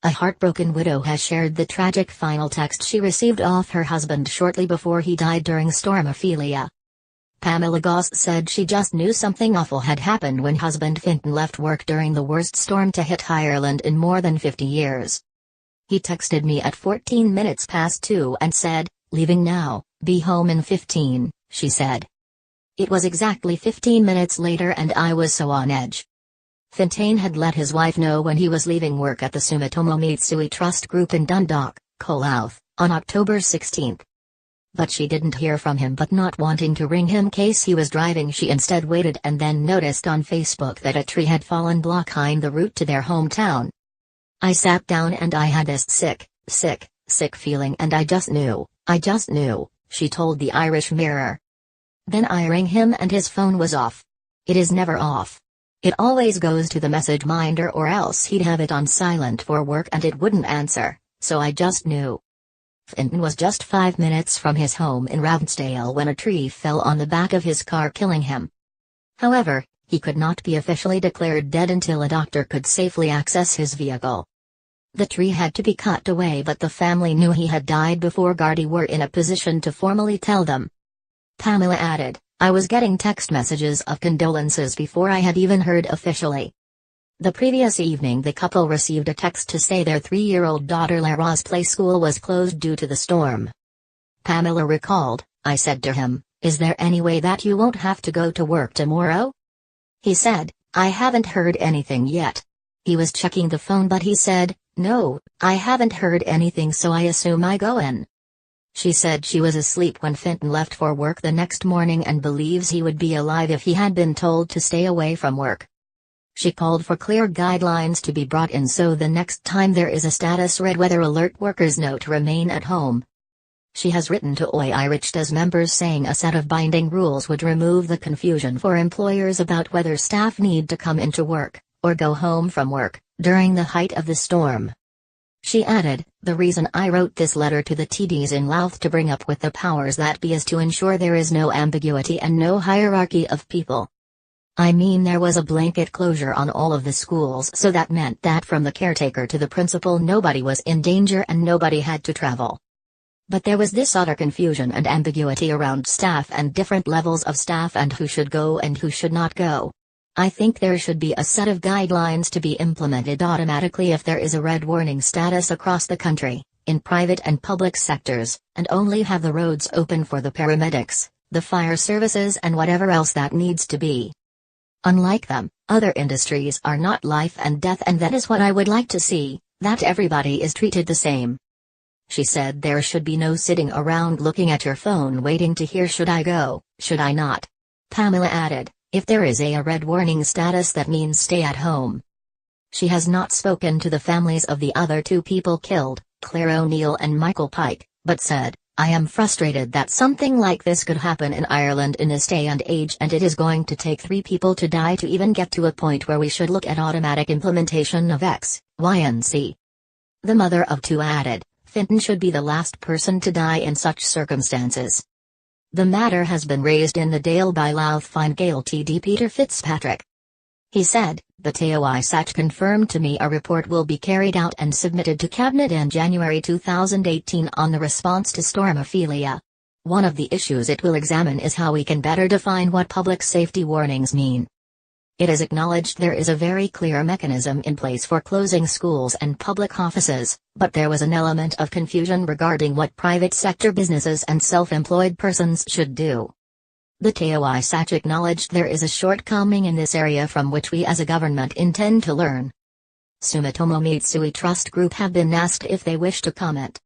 A heartbroken widow has shared the tragic final text she received off her husband shortly before he died during Storm Ophelia. Pamela Goss said she just knew something awful had happened when husband Fintan left work during the worst storm to hit Ireland in more than 50 years. He texted me at 14 minutes past 2 and said, "Leaving now, be home in 15, she said. It was exactly 15 minutes later and I was so on edge. Fintan had let his wife know when he was leaving work at the Sumitomo Mitsui Trust Group in Dundalk, Louth, on October 16. But she didn't hear from him, but not wanting to ring him case he was driving, she instead waited and then noticed on Facebook that a tree had fallen behind the route to their hometown. I sat down and I had this sick feeling and I just knew, she told the Irish Mirror. Then I rang him and his phone was off. It is never off. It always goes to the message minder or else he'd have it on silent for work and it wouldn't answer, so I just knew." Fintan was just 5 minutes from his home in Ravensdale when a tree fell on the back of his car, killing him. However, he could not be officially declared dead until a doctor could safely access his vehicle. The tree had to be cut away, but the family knew he had died before Gardaí were in a position to formally tell them. Pamela added, "I was getting text messages of condolences before I had even heard officially." The previous evening the couple received a text to say their 3-year-old daughter Lara's play school was closed due to the storm. Pamela recalled, "I said to him, 'Is there any way that you won't have to go to work tomorrow?' He said, 'I haven't heard anything yet.' He was checking the phone but he said, 'No, I haven't heard anything, so I assume I go in.'" She said she was asleep when Fintan left for work the next morning and believes he would be alive if he had been told to stay away from work. She called for clear guidelines to be brought in so the next time there is a status red weather alert workers know to remain at home. She has written to Irish members saying a set of binding rules would remove the confusion for employers about whether staff need to come into work, or go home from work, during the height of the storm. She added, "The reason I wrote this letter to the TDs in Louth to bring up with the powers that be is to ensure there is no ambiguity and no hierarchy of people. I mean, there was a blanket closure on all of the schools, so that meant that from the caretaker to the principal nobody was in danger and nobody had to travel. But there was this utter confusion and ambiguity around staff and different levels of staff and who should go and who should not go. I think there should be a set of guidelines to be implemented automatically if there is a red warning status across the country, in private and public sectors, and only have the roads open for the paramedics, the fire services and whatever else that needs to be. Unlike them, other industries are not life and death, and that is what I would like to see, that everybody is treated the same." She said there should be no sitting around looking at your phone waiting to hear should I go, should I not. Pamela added, "If there is a red warning status that means stay at home." She has not spoken to the families of the other 2 people killed, Claire O'Neill and Michael Pike, but said, "I am frustrated that something like this could happen in Ireland in this day and age, and it is going to take 3 people to die to even get to a point where we should look at automatic implementation of X, Y and Z." The mother of 2 added, "Fintan should be the last person to die in such circumstances." The matter has been raised in the Dáil by Louth Fine Gael TD Peter Fitzpatrick. He said, "The Taoiseach confirmed to me a report will be carried out and submitted to Cabinet in January 2018 on the response to Storm Ophelia. One of the issues it will examine is how we can better define what public safety warnings mean. It is acknowledged there is a very clear mechanism in place for closing schools and public offices, but there was an element of confusion regarding what private sector businesses and self-employed persons should do." The Taoiseach acknowledged there is a shortcoming in this area from which we as a government intend to learn. Sumitomo Mitsui Trust Group have been asked if they wish to comment.